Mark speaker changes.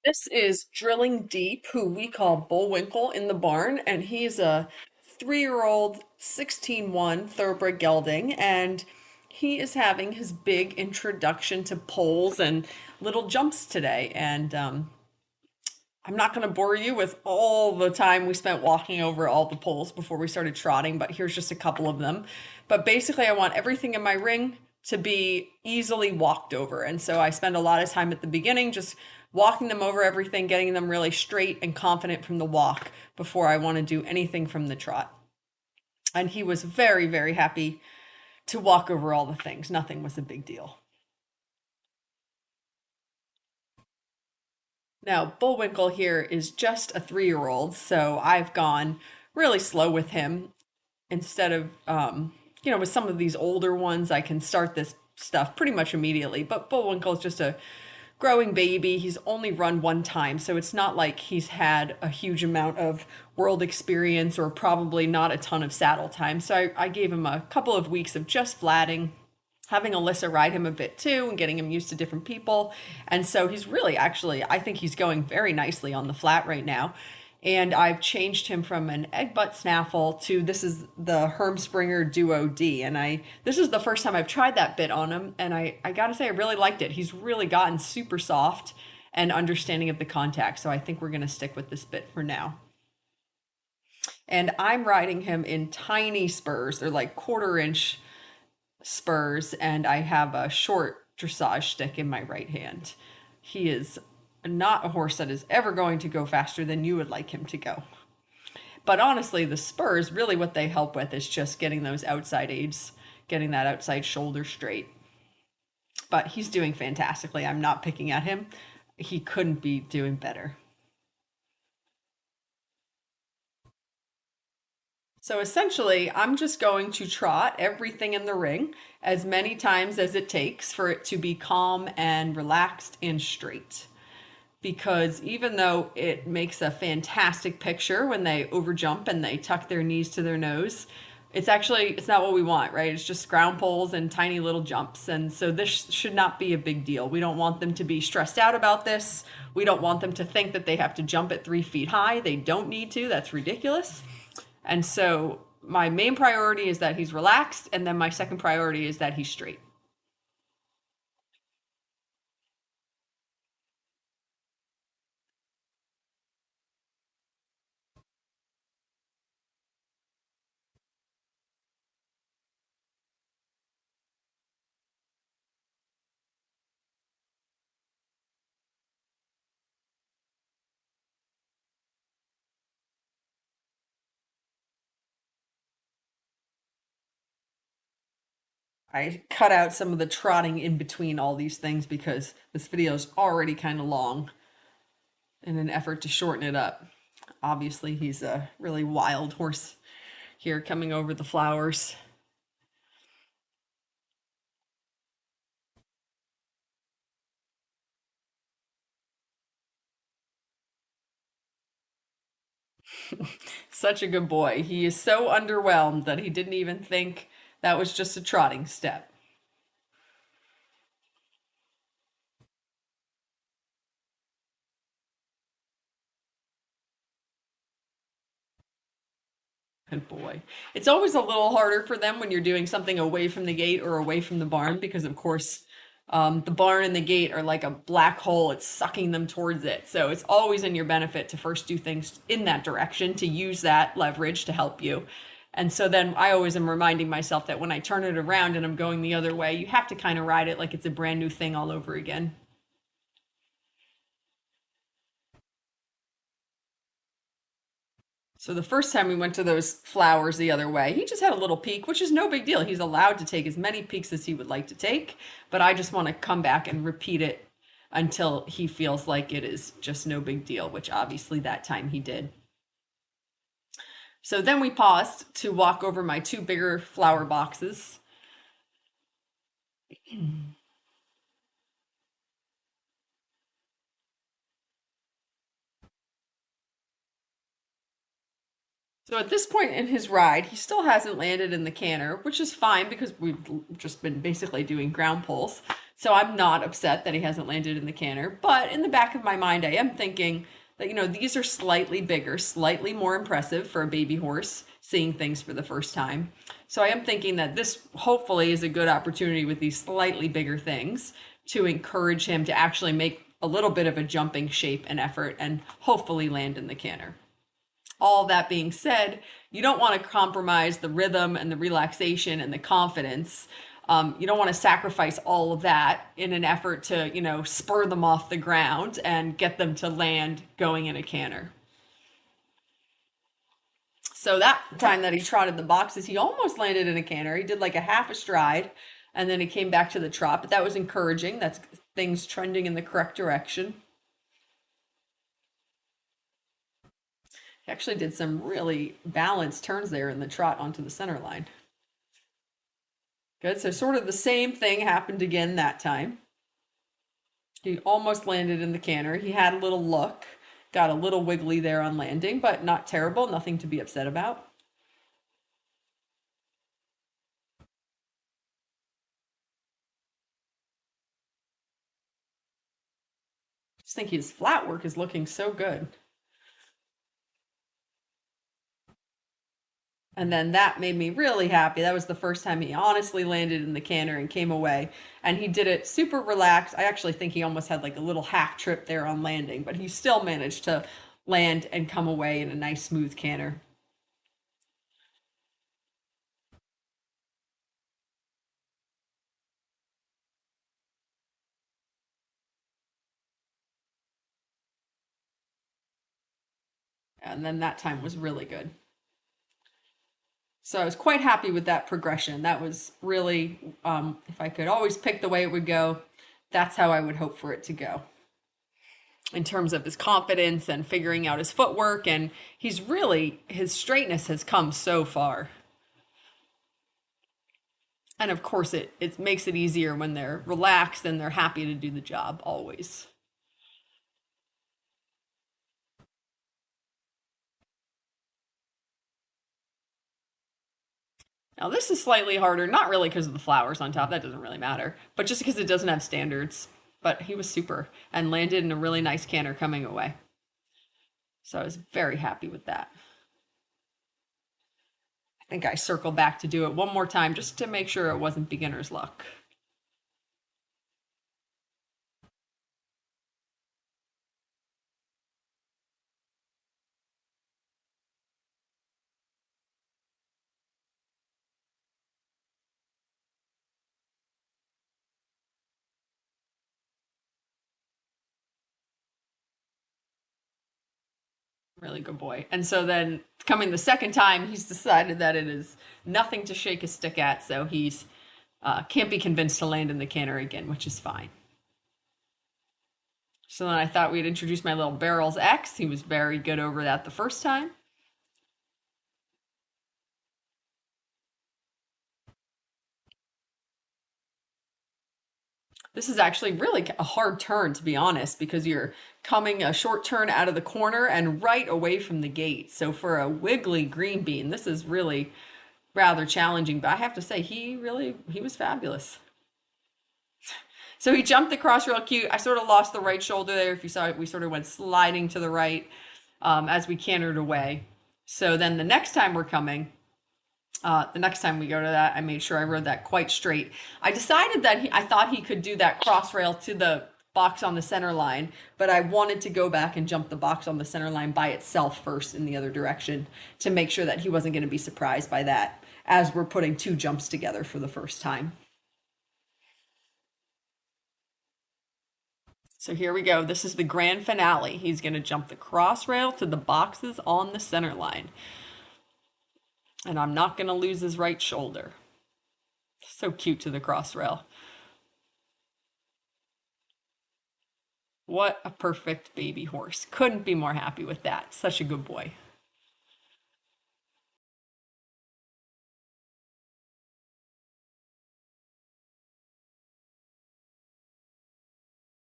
Speaker 1: This is Drilling Deep, who we call Bullwinkle in the barn, and he's a 3-year-old 16-1 thoroughbred gelding, and he is having his big introduction to poles and little jumps today. And I'm not going to bore you with all the time we spent walking over all the poles before we started trotting, but here's just a couple of them. But basically, I want everything in my ring to be easily walked over. And so I spend a lot of time at the beginning just walking them over everything, getting them really straight and confident from the walk before I want to do anything from the trot. And he was very, very happy to walk over all the things. Nothing was a big deal. Now, Bullwinkle here is just a 3-year-old, so I've gone really slow with him instead of, with some of these older ones, I can start this stuff pretty much immediately. But Bullwinkle is just a growing baby. He's only run one time, so it's not like he's had a huge amount of world experience or probably not a ton of saddle time. So I gave him a couple of weeks of just flatting, having Alyssa ride him a bit too and getting him used to different people. And so he's really actually, I think he's going very nicely on the flat right now. And I've changed him from an egg butt snaffle to this is the Hermspringer Duo D. And this is the first time I've tried that bit on him. And I gotta say, I really liked it. He's really gotten super soft and understanding of the contact. So I think we're gonna stick with this bit for now. And I'm riding him in tiny spurs. They're like quarter-inch spurs, and I have a short dressage stick in my right hand. He is not a horse that is ever going to go faster than you would like him to go. But honestly, the spurs, really what they help with is just getting those outside aids, getting that outside shoulder straight. But he's doing fantastically. I'm not picking at him. He couldn't be doing better. So essentially, I'm just going to trot everything in the ring as many times as it takes for it to be calm and relaxed and straight. Because even though it makes a fantastic picture when they overjump and they tuck their knees to their nose, it's not what we want, right? It's just ground poles and tiny little jumps. And so this should not be a big deal. We don't want them to be stressed out about this. We don't want them to think that they have to jump at 3 feet high. They don't need to. That's ridiculous. And so my main priority is that he's relaxed, and then my second priority is that he's straight. I cut out some of the trotting in between all these things because this video is already kind of long in an effort to shorten it up. Obviously, he's a really wild horse here coming over the flowers. Such a good boy. He is so underwhelmed that he didn't even think that was just a trotting step. Good boy. It's always a little harder for them when you're doing something away from the gate or away from the barn because, of course, the barn and the gate are like a black hole. It's sucking them towards it. So it's always in your benefit to first do things in that direction to use that leverage to help you. And so then I always am reminding myself that when I turn it around and I'm going the other way, you have to kind of ride it like it's a brand new thing all over again. So the first time we went to those flowers the other way, he just had a little peek, which is no big deal. He's allowed to take as many peeks as he would like to take, but I just want to come back and repeat it until he feels like it is just no big deal, which obviously that time he did. So then we paused to walk over my two bigger flower boxes. So at this point in his ride, he still hasn't landed in the canter, which is fine because we've just been basically doing ground pulls. So I'm not upset that he hasn't landed in the canter, but in the back of my mind, I am thinking that, these are slightly bigger, slightly more impressive for a baby horse seeing things for the first time. So I am thinking that this hopefully is a good opportunity with these slightly bigger things to encourage him to actually make a little bit of a jumping shape and effort and hopefully land in the canter. All that being said, you don't want to compromise the rhythm and the relaxation and the confidence. You don't want to sacrifice all of that in an effort to, spur them off the ground and get them to land going in a canter. So that time that he trotted the boxes, he almost landed in a canter. He did like a half a stride and then he came back to the trot, but that was encouraging. That's things trending in the correct direction. He actually did some really balanced turns there in the trot onto the center line. Good. So sort of the same thing happened again that time. He almost landed in the canter. He had a little look, got a little wiggly there on landing, but not terrible, nothing to be upset about. Just think his flat work is looking so good. And then that made me really happy. That was the first time he honestly landed in the canter and came away. And he did it super relaxed. I actually think he almost had like a little half trip there on landing, but he still managed to land and come away in a nice smooth canter. And then that time was really good. So I was quite happy with that progression. That was really, if I could always pick the way it would go, that's how I would hope for it to go in terms of his confidence and figuring out his footwork. And he's really, his straightness has come so far. And of course, it makes it easier when they're relaxed and they're happy to do the job always. Now, this is slightly harder, not really because of the flowers on top, that doesn't really matter, but just because it doesn't have standards. But he was super and landed in a really nice canter coming away. So I was very happy with that. I think I circled back to do it one more time just to make sure it wasn't beginner's luck. Really good boy. And so then coming the second time, he's decided that it is nothing to shake a stick at. So he's can't be convinced to land in the canter again, which is fine. So then I thought we'd introduce my little Barrels X. He was very good over that the first time. This is actually really a hard turn, to be honest, because you're coming a short turn out of the corner and right away from the gate. So for a wiggly green bean, this is really rather challenging. But I have to say, he was fabulous. So he jumped the cross real cute. I sort of lost the right shoulder there. If you saw it, we sort of went sliding to the right as we cantered away. So then the next time we go to that, I made sure I rode that quite straight. I decided that I thought he could do that cross rail to the box on the center line, but I wanted to go back and jump the box on the center line by itself first in the other direction to make sure that he wasn't going to be surprised by that as we're putting two jumps together for the first time. So here we go. This is the grand finale. He's going to jump the cross rail to the boxes on the center line. And I'm not going to lose his right shoulder. So cute to the cross rail. What a perfect baby horse. Couldn't be more happy with that. Such a good boy.